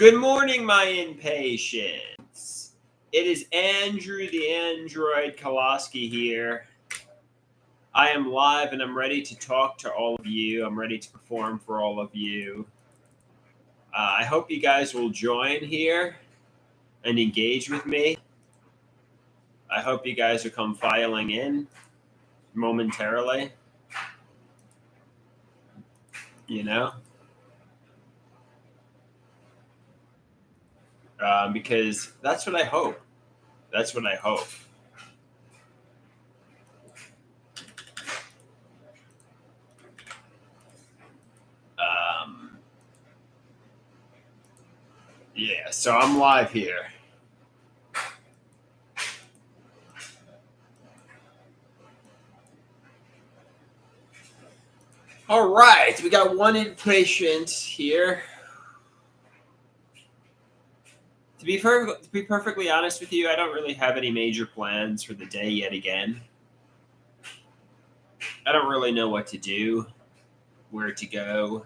Good morning, my impatience. It is Andrew the Android Koloski here. I am live and I'm ready to talk to all of you. I'm ready to perform for all of you. I hope you guys will join here and engage with me. I hope you guys will come filing in momentarily. Because that's what I hope. That's what I hope. Yeah, so I'm live here. All right, we got one impatient here. To be perfectly honest with you, I don't really have any major plans for the day yet again. I don't really know what to do, where to go.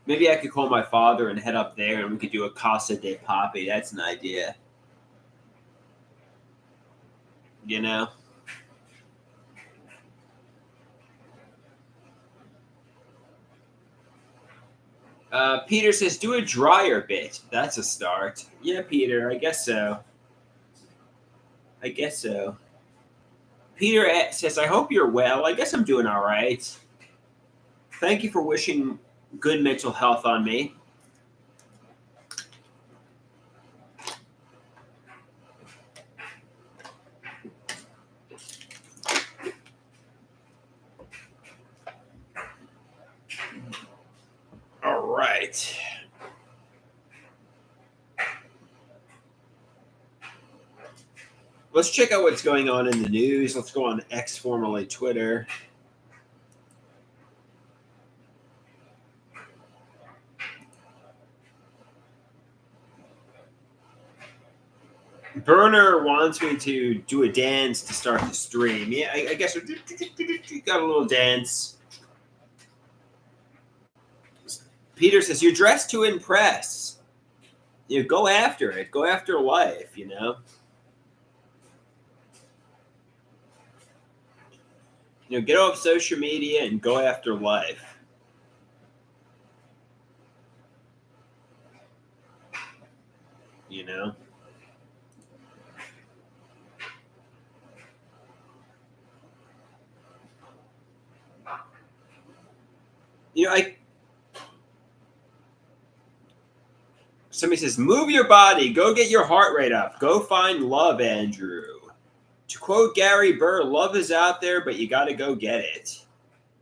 Maybe I could call my father and head up there and we could do a Casa de Papi. That's an idea. You know? Peter says, do a dryer bit. That's a start. Yeah, Peter, I guess so. Peter says, I hope you're well. I guess I'm doing all right. Thank you for wishing good mental health on me. All right. Let's check out what's going on in the news. Let's go on X, formerly Twitter. Burner wants me to do a dance to start the stream. Yeah, I guess we got a little dance. Peter says, you're dressed to impress. You know, go after it. Go after life, you know? You know, get off social media and go after life. You know? Somebody says, move your body. Go get your heart rate up. Go find love, Andrew. To quote Gary Burr, love is out there, but you got to go get it.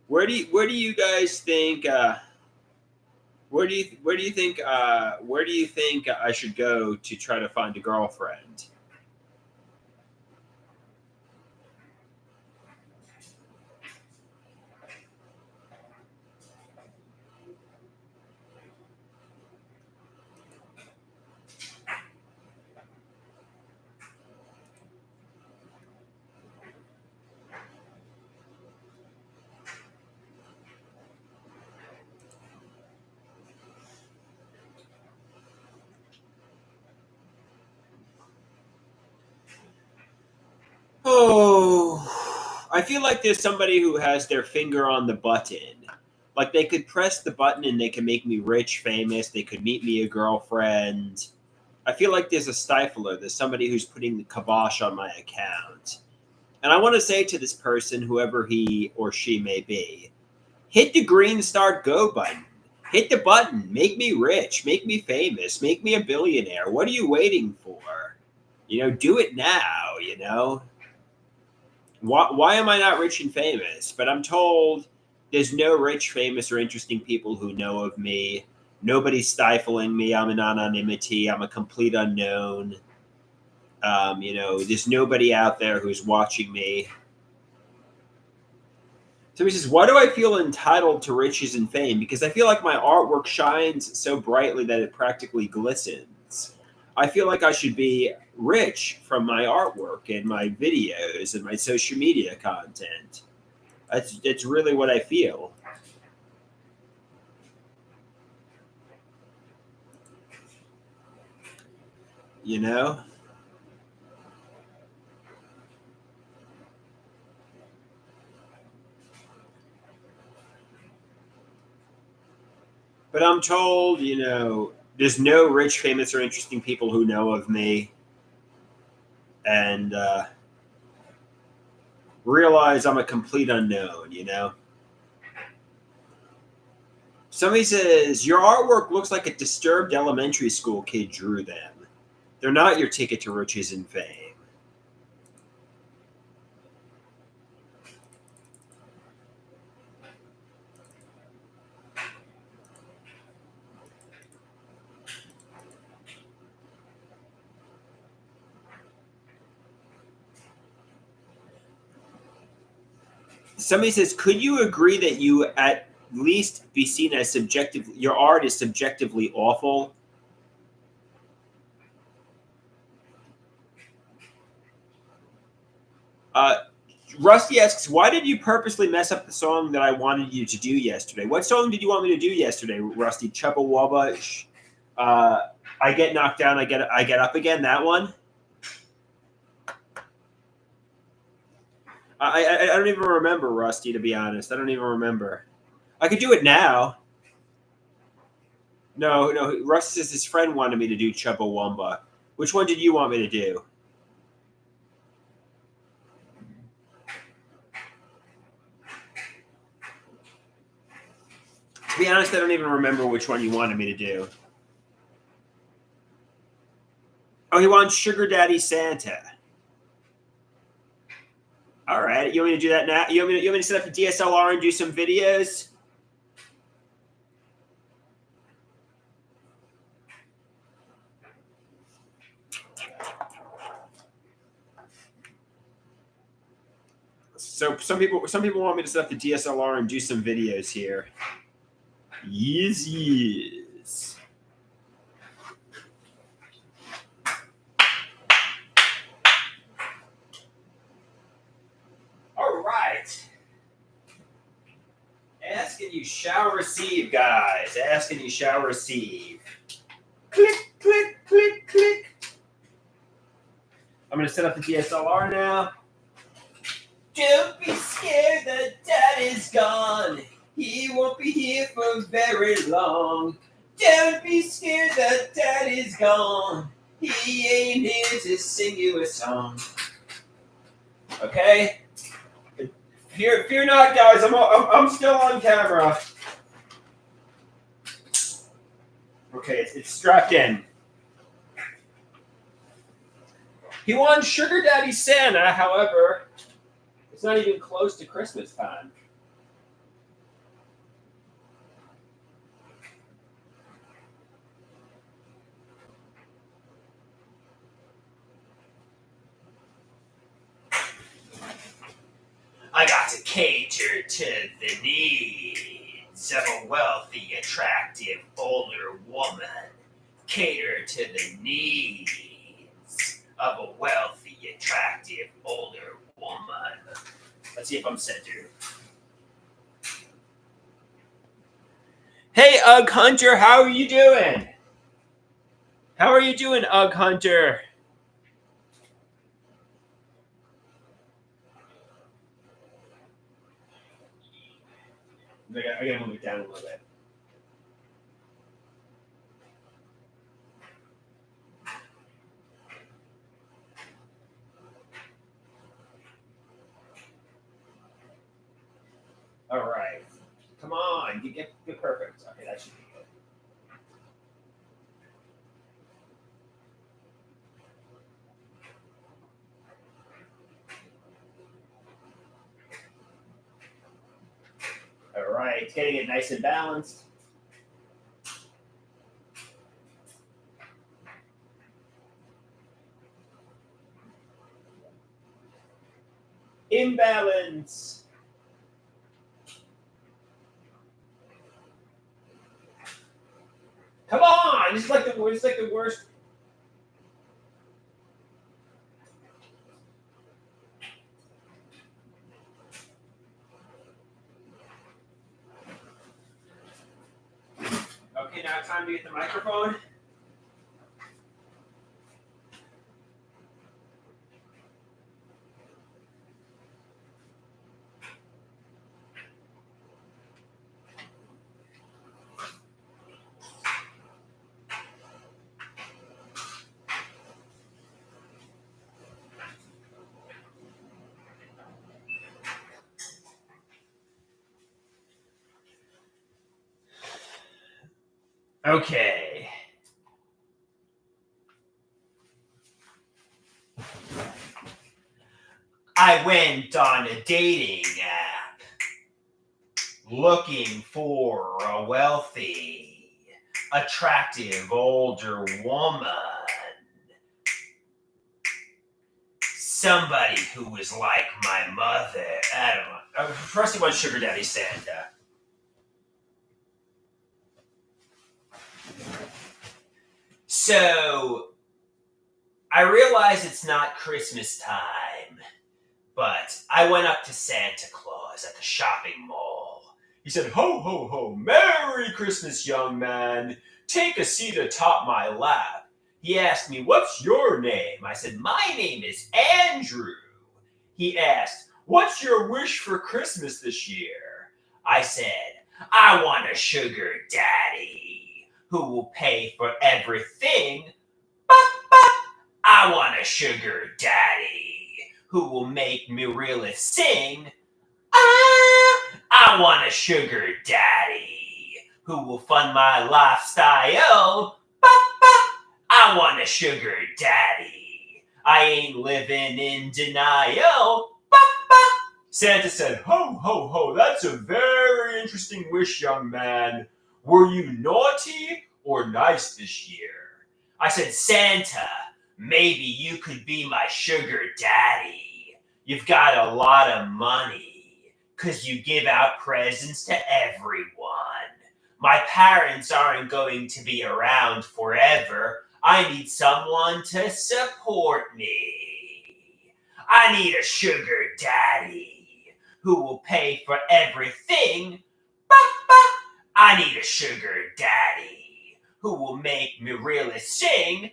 Where do you guys think? Where do you think I should go to try to find a girlfriend? Oh, I feel like there's somebody who has their finger on the button. Like they could press the button and they can make me rich, famous. They could meet me a girlfriend. I feel like there's a stifler. There's somebody who's putting the kibosh on my account. And I want to say to this person, whoever he or she may be, hit the green start go button. Hit the button. Make me rich. Make me famous. Make me a billionaire. What are you waiting for? You know, do it now, you know? Why am I not rich and famous? But I'm told there's no rich, famous, or interesting people who know of me. Nobody's stifling me. I'm an anonymity. I'm a complete unknown. You know, there's nobody out there who's watching me. Somebody says, why do I feel entitled to riches and fame? Because I feel like my artwork shines so brightly that it practically glistens. I feel like I should be rich from my artwork and my videos and my social media content. That's really what I feel. You know? But I'm told, there's no rich, famous, or interesting people who know of me, and realize I'm a complete unknown. Somebody says, your artwork looks like a disturbed elementary school kid drew them. They're not your ticket to riches and fame. Somebody says, could you agree that you at least be seen as your art is subjectively awful? Rusty asks, why did you purposely mess up the song that I wanted you to do yesterday? What song did you want me to do yesterday, Rusty? Chubba Wubba, I get knocked down, I get up again, that one? I don't even remember, Rusty, to be honest. I don't even remember. I could do it now. No, Rusty says his friend wanted me to do Chubba Wumba. Which one did you want me to do? To be honest, I don't even remember which one you wanted me to do. Oh, he wants Sugar Daddy Santa. All right, you want me to do that now? You want me to set up a DSLR and do some videos? So some people want me to set up the DSLR and do some videos here. Yes. All right. Ask and you shall receive, guys. Ask and you shall receive. Click, click, click, click. I'm going to set up the DSLR now. Don't be scared that Dad is gone. He won't be here for very long. Don't be scared that Dad is gone. He ain't here to sing you a song. Okay? Fear not, guys. I'm still on camera. Okay, it's strapped in. He won Sugar Daddy Santa, however, it's not even close to Christmas time. I got to cater to the needs of a wealthy, attractive, older woman. Cater to the needs of a wealthy, attractive, older woman. Let's see if I'm centered. Hey, Ugg Hunter, how are you doing? How are you doing, Ugg Hunter? I gotta move it down a little bit. All right. Come on, get perfect. Okay, that should be good. All right, getting it nice and balanced. Imbalance. Come on! It's like the worst. have time to get the microphone? Okay. I went on a dating app looking for a wealthy, attractive older woman. Somebody who was like my mother. I don't know. First he wants Sugar Daddy Santa. So I realize it's not Christmas time, but I went up to Santa Claus at the shopping mall. He said, "Ho, ho, ho, Merry Christmas, young man. Take a seat atop my lap." He asked me, "What's your name?" I said, "My name is Andrew." He asked, "What's your wish for Christmas this year?" I said, "I want a sugar daddy who will pay for everything. I want a sugar daddy who will make me really sing. I want a sugar daddy who will fund my lifestyle. I want a sugar daddy. I ain't living in denial." Santa said, "Ho, ho, ho, that's a very interesting wish, young man. Were you naughty or nice this year?" I said, "Santa, maybe you could be my sugar daddy. You've got a lot of money because you give out presents to everyone. My parents aren't going to be around forever. I need someone to support me. I need a sugar daddy who will pay for everything. I need a sugar daddy who will make me really sing.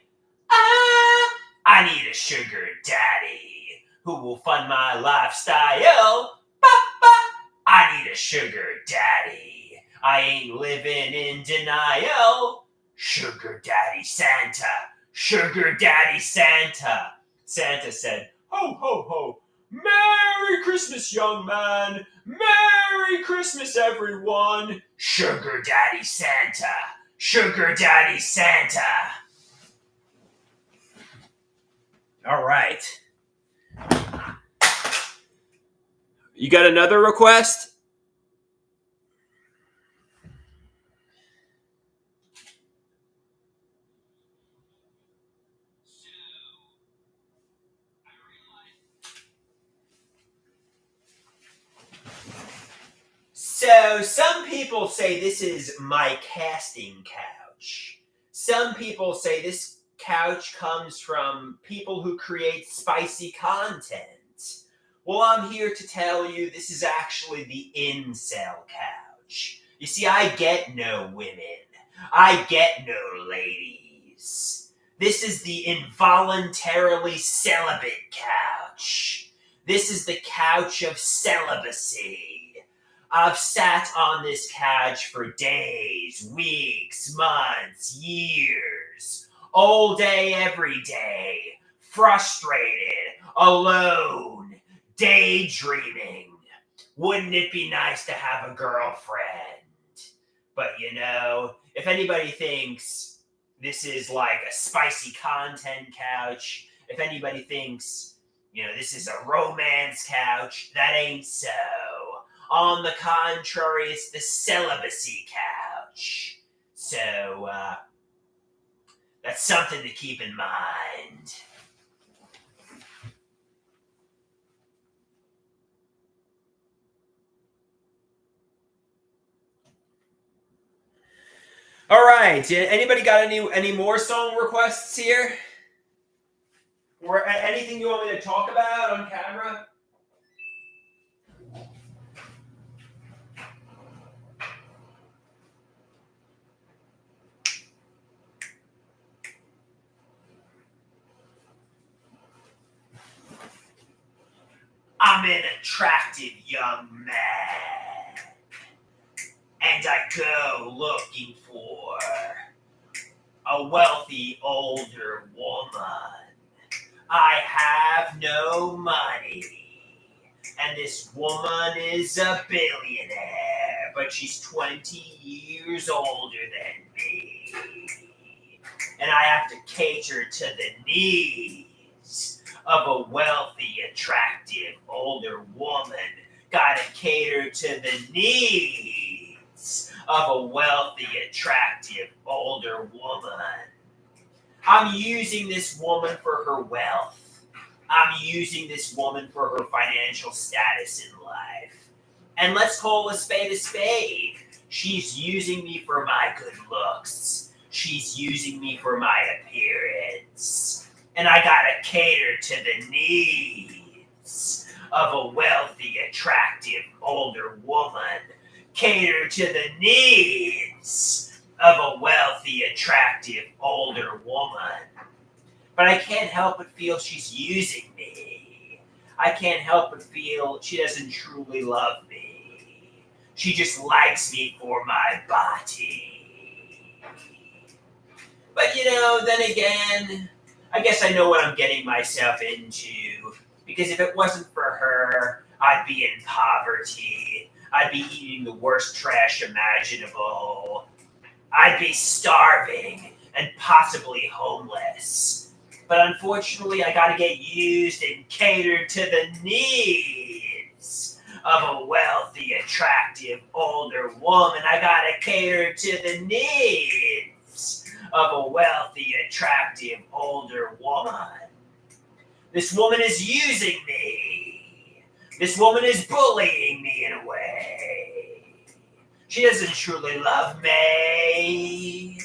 I need a sugar daddy who will fund my lifestyle. I need a sugar daddy. I ain't living in denial. Sugar Daddy Santa, Sugar Daddy Santa." Santa said, "Ho, ho, ho. Merry Christmas, young man. Merry Christmas, everyone. Sugar Daddy Santa, Sugar Daddy Santa." All right. You got another request? So, some people say this is my casting couch. Some people say this couch comes from people who create spicy content. Well, I'm here to tell you this is actually the incel couch. You see, I get no women. I get no ladies. This is the involuntarily celibate couch. This is the couch of celibacy. I've sat on this couch for days, weeks, months, years, all day, every day, frustrated, alone, daydreaming. Wouldn't it be nice to have a girlfriend? But if anybody thinks this is like a spicy content couch, if anybody thinks, this is a romance couch, that ain't so. On the contrary, it's the celibacy couch. So, that's something to keep in mind. All right. Anybody got any more song requests here? Or anything you want me to talk about on camera? I'm an attractive young man, and I go looking for a wealthy older woman. I have no money, and this woman is a billionaire, but she's 20 years older than me. And I have to cater to the needs of a wealthy, attractive, older woman. Gotta cater to the needs of a wealthy, attractive, older woman. I'm using this woman for her wealth. I'm using this woman for her financial status in life. And let's call a spade a spade. She's using me for my good looks. She's using me for my appearance. And I gotta cater to the needs of a wealthy, attractive, older woman. Cater to the needs of a wealthy, attractive, older woman. But I can't help but feel she's using me. I can't help but feel she doesn't truly love me. She just likes me for my body. But then again, I guess I know what I'm getting myself into. Because if it wasn't for her, I'd be in poverty. I'd be eating the worst trash imaginable. I'd be starving and possibly homeless. But unfortunately, I gotta get used and cater to the needs of a wealthy, attractive, older woman. I gotta cater to the needs of a wealthy, attractive, older woman. This woman is using me. This woman is bullying me in a way. She doesn't truly love me.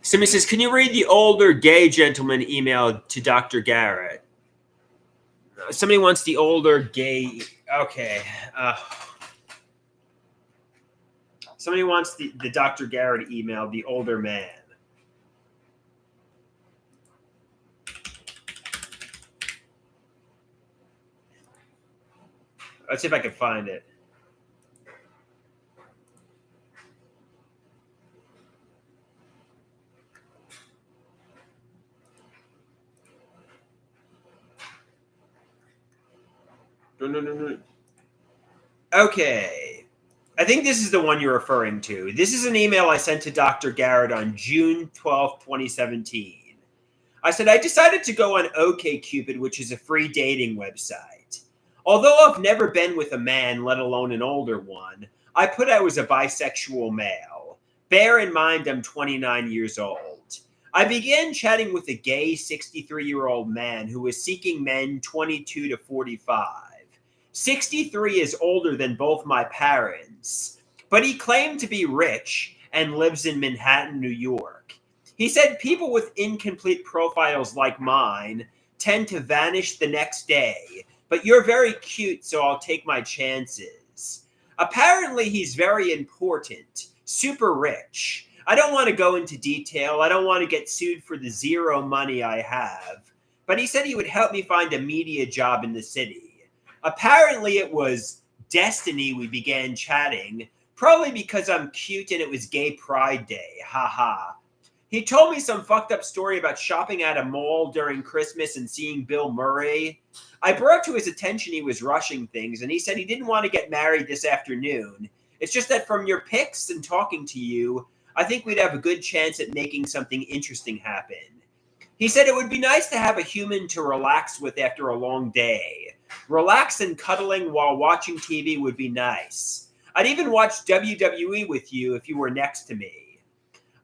Somebody says, can you read the older gay gentleman email to Dr. Garrett? Somebody wants the older gay. Okay. Somebody wants the Dr. Garrett email, the older man. Let's see if I can find it. No. Okay. I think this is the one you're referring to. This is an email I sent to Dr. Garrett on June 12, 2017. I said, I decided to go on OkCupid, which is a free dating website. Although I've never been with a man, let alone an older one, I put I was a bisexual male. Bear in mind I'm 29 years old. I began chatting with a gay 63-year-old man who was seeking men 22 to 45. 63 is older than both my parents, but he claimed to be rich and lives in Manhattan, New York. He said people with incomplete profiles like mine tend to vanish the next day, but you're very cute, so I'll take my chances. Apparently, he's very important, super rich. I don't want to go into detail. I don't want to get sued for the zero money I have. But he said he would help me find a media job in the city. Apparently, it was destiny we began chatting, probably because I'm cute and it was Gay Pride Day. Haha. He told me some fucked up story about shopping at a mall during Christmas and seeing Bill Murray. I brought to his attention he was rushing things, and he said he didn't want to get married this afternoon. It's just that from your pics and talking to you, I think we'd have a good chance at making something interesting happen. He said it would be nice to have a human to relax with after a long day. Relax and cuddling while watching TV would be nice. I'd even watch WWE with you if you were next to me.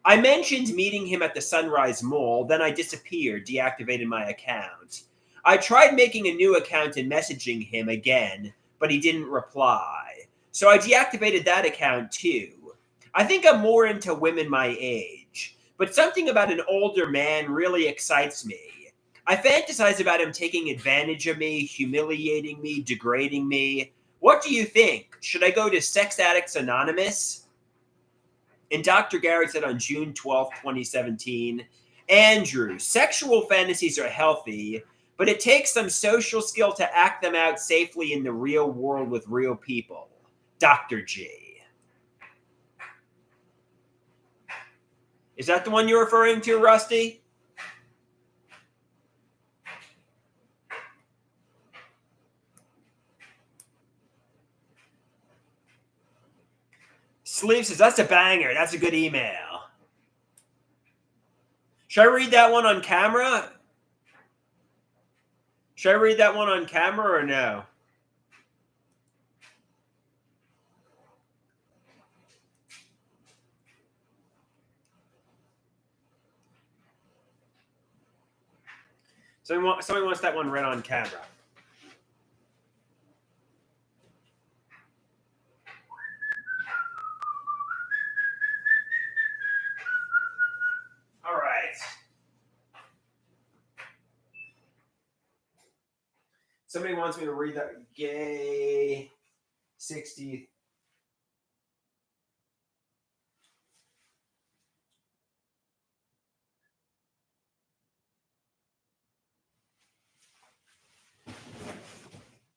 I mentioned meeting him at the Sunrise Mall, then I disappeared, deactivated my account. I tried making a new account and messaging him again, but he didn't reply. So I deactivated that account too. I think I'm more into women my age, but something about an older man really excites me. I fantasize about him taking advantage of me, humiliating me, degrading me. What do you think? Should I go to Sex Addicts Anonymous? And Dr. Garrett said on June 12th, 2017, Andrew, sexual fantasies are healthy, but it takes some social skill to act them out safely in the real world with real people. Dr. G. Is that the one you're referring to, Rusty? Sleeve says, that's a banger. That's a good email. Should I read that one on camera? Should I read that one on camera or no? Somebody wants that one read on camera. All right. Somebody wants me to read that gay 60.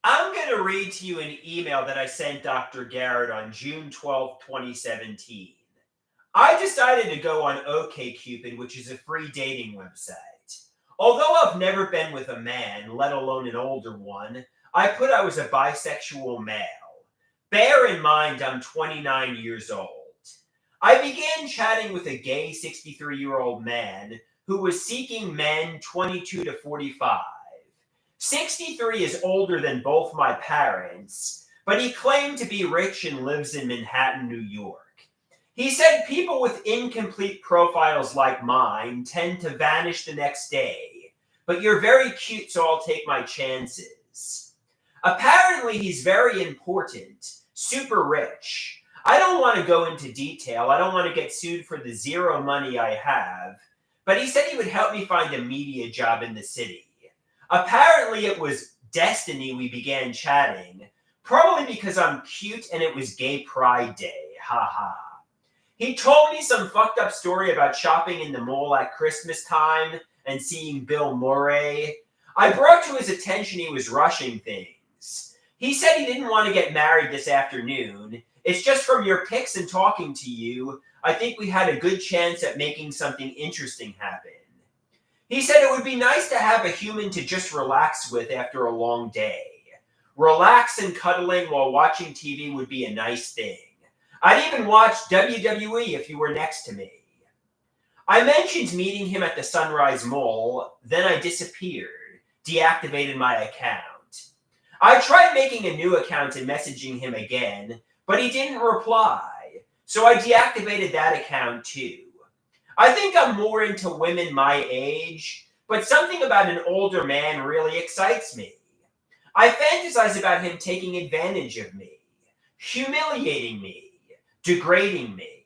I'm going to read to you an email that I sent Dr. Garrett on June 12th, 2017. I decided to go on OkCupid, which is a free dating website. Although I've never been with a man, let alone an older one, I put I was a bisexual male. Bear in mind I'm 29 years old. I began chatting with a gay 63-year-old man who was seeking men 22 to 45. 63 is older than both my parents, but he claimed to be rich and lives in Manhattan, New York. He said people with incomplete profiles like mine tend to vanish the next day, but you're very cute, so I'll take my chances. Apparently, he's very important, super rich. I don't want to go into detail. I don't want to get sued for the zero money I have, but he said he would help me find a media job in the city. Apparently, it was destiny we began chatting, probably because I'm cute and it was Gay Pride Day. Haha. He told me some fucked up story about shopping in the mall at Christmas time and seeing Bill Murray. I brought to his attention he was rushing things. He said he didn't want to get married this afternoon. It's just from your pics and talking to you, I think we had a good chance at making something interesting happen. He said it would be nice to have a human to just relax with after a long day. Relax and cuddling while watching TV would be a nice thing. I'd even watch WWE if you were next to me. I mentioned meeting him at the Sunrise Mall, then I disappeared, deactivated my account. I tried making a new account and messaging him again, but he didn't reply, so I deactivated that account too. I think I'm more into women my age, but something about an older man really excites me. I fantasize about him taking advantage of me, humiliating me, degrading me.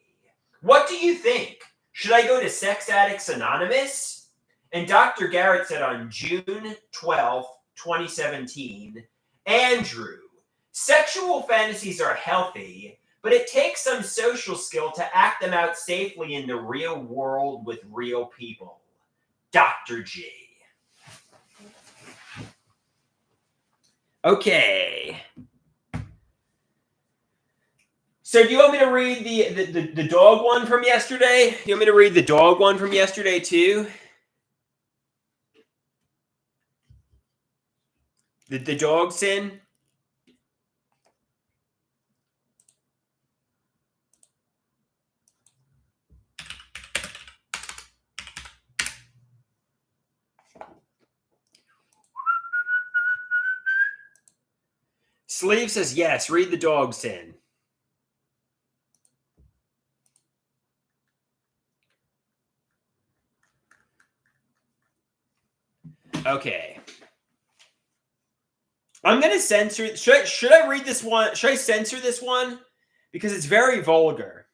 What do you think? Should I go to Sex Addicts Anonymous? And Dr. Garrett said on June 12th, 2017, Andrew, sexual fantasies are healthy, but it takes some social skill to act them out safely in the real world with real people. Dr. G. Okay. So do you want me to read the dog one from yesterday? You want me to read the dog one from yesterday too? The dog sin? Sleeve says yes, read the dog sin. Okay. I'm going to censor. Should I read this one? Should I censor this one? Because it's very vulgar.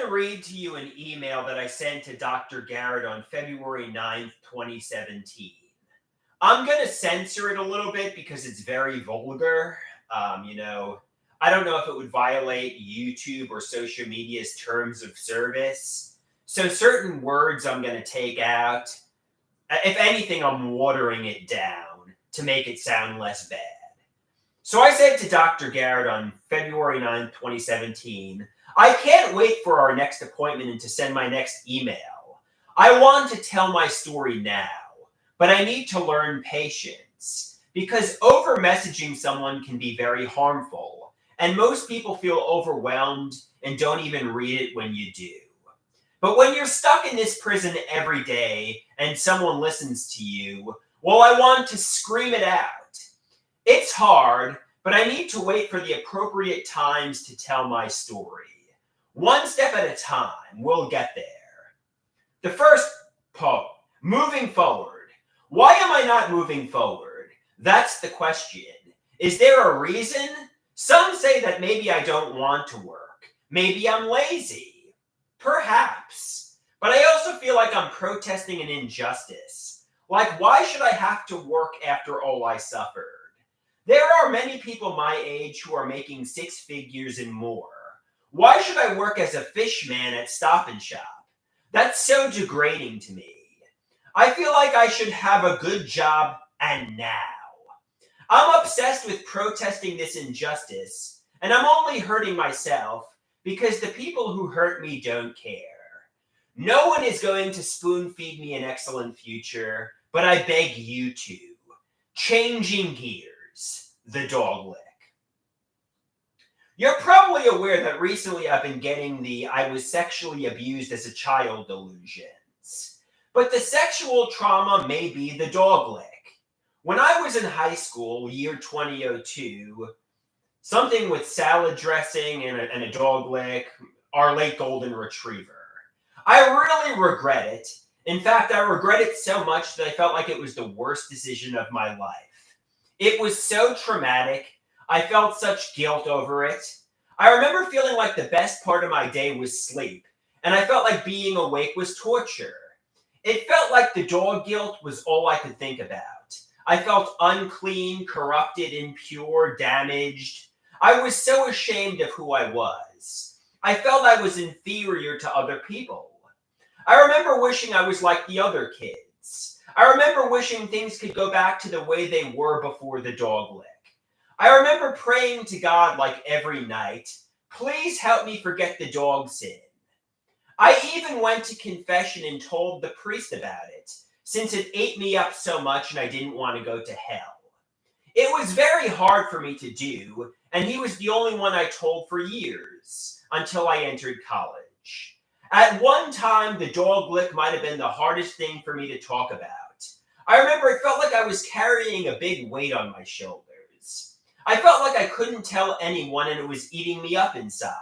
to read to you an email that I sent to Dr. Garrett on February 9th, 2017. I'm going to censor it a little bit because it's very vulgar. I don't know if it would violate YouTube or social media's terms of service. So certain words I'm going to take out. If anything, I'm watering it down to make it sound less bad. So I said to Dr. Garrett on February 9th, 2017, I can't wait for our next appointment and to send my next email. I want to tell my story now, but I need to learn patience because over-messaging someone can be very harmful, and most people feel overwhelmed and don't even read it when you do. But when you're stuck in this prison every day and someone listens to you, well, I want to scream it out. It's hard, but I need to wait for the appropriate times to tell my story. One step at a time, we'll get there. The first poem, moving forward. Why am I not moving forward? That's the question. Is there a reason? Some say that maybe I don't want to work. Maybe I'm lazy. Perhaps. But I also feel like I'm protesting an injustice. Like, why should I have to work after all I suffered? There are many people my age who are making six figures and more. Why should I work as a fish man at Stop and Shop? That's so degrading to me. I feel like I should have a good job and now. I'm obsessed with protesting this injustice, and I'm only hurting myself because the people who hurt me don't care. No one is going to spoon feed me an excellent future, but I beg you to. Changing gears, the dog lick. You're probably aware that recently I've been getting the I was sexually abused as a child delusions. But the sexual trauma may be the dog lick. When I was in high school, year 2002, something with salad dressing and a dog lick, our late golden retriever. I really regret it. In fact, I regret it so much that I felt like it was the worst decision of my life. It was so traumatic. I felt such guilt over it. I remember feeling like the best part of my day was sleep, and I felt like being awake was torture. It felt like the dog guilt was all I could think about. I felt unclean, corrupted, impure, damaged. I was so ashamed of who I was. I felt I was inferior to other people. I remember wishing I was like the other kids. I remember wishing things could go back to the way they were before the dog lick. I remember praying to God like every night, please help me forget the dog sin. I even went to confession and told the priest about it, since it ate me up so much and I didn't want to go to hell. It was very hard for me to do, and he was the only one I told for years, until I entered college. At one time, the dog lick might have been the hardest thing for me to talk about. I remember it felt like I was carrying a big weight on my shoulders. I felt like I couldn't tell anyone and it was eating me up inside.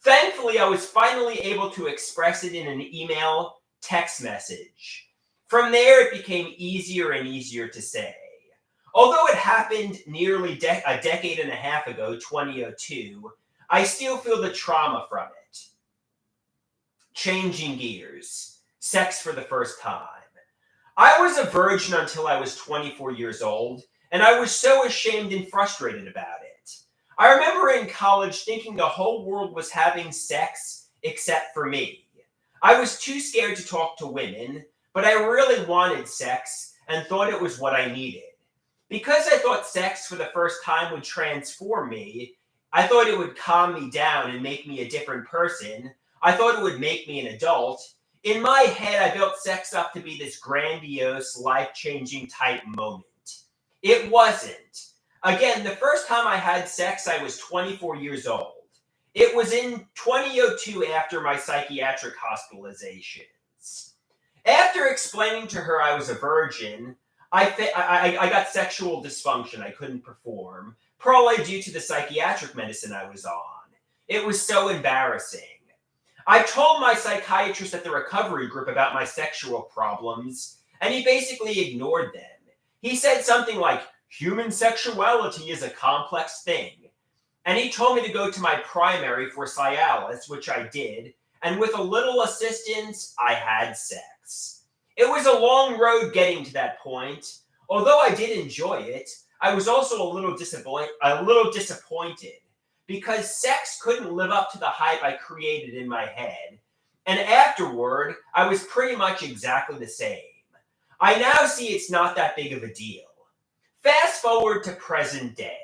Thankfully, I was finally able to express it in an email, text message. From there, it became easier and easier to say. Although it happened nearly a decade and a half ago, 2002, I still feel the trauma from it. Changing gears. Sex for the first time. I was a virgin until I was 24 years old, and I was so ashamed and frustrated about it. I remember in college thinking the whole world was having sex except for me. I was too scared to talk to women, but I really wanted sex and thought it was what I needed. Because I thought sex for the first time would transform me, I thought it would calm me down and make me a different person. I thought it would make me an adult. In my head, I built sex up to be this grandiose, life-changing type moment. It wasn't. Again, the first time I had sex, I was 24 years old. It was in 2002 after my psychiatric hospitalizations. After explaining to her I was a virgin, I got sexual dysfunction. I couldn't perform, probably due to the psychiatric medicine I was on. It was so embarrassing. I told my psychiatrist at the recovery group about my sexual problems, and he basically ignored them. He said something like, human sexuality is a complex thing. And he told me to go to my primary for Cialis, which I did, and with a little assistance, I had sex. It was a long road getting to that point. Although I did enjoy it, I was also a little disappointed because sex couldn't live up to the hype I created in my head. And afterward, I was pretty much exactly the same. I now see it's not that big of a deal. Fast forward to present day.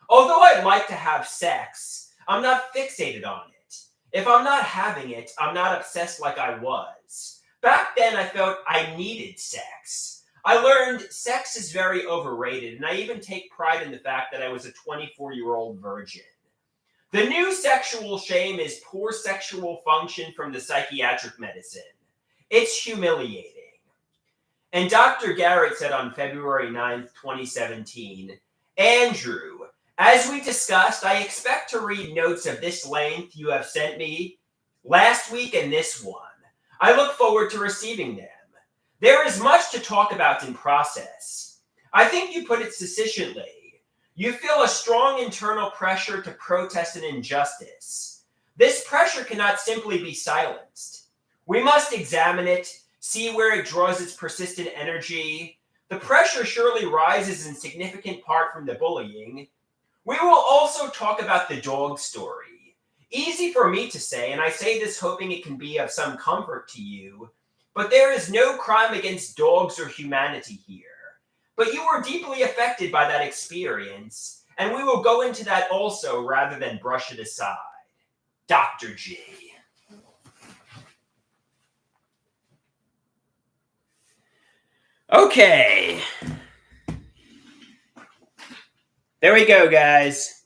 Although I'd like to have sex, I'm not fixated on it. If I'm not having it, I'm not obsessed like I was. Back then, I felt I needed sex. I learned sex is very overrated, and I even take pride in the fact that I was a 24-year-old virgin. The new sexual shame is poor sexual function from the psychiatric medicine. It's humiliating. And Dr. Garrett said on February 9th, 2017, Andrew, as we discussed, I expect to read notes of this length you have sent me last week and this one. I look forward to receiving them. There is much to talk about in process. I think you put it succinctly. You feel a strong internal pressure to protest an injustice. This pressure cannot simply be silenced. We must examine it, see where it draws its persistent energy. The pressure surely rises in significant part from the bullying. We will also talk about the dog story. Easy for me to say, and I say this hoping it can be of some comfort to you, but there is no crime against dogs or humanity here. But you were deeply affected by that experience, and we will go into that also rather than brush it aside. Dr. G. Okay. There we go, guys.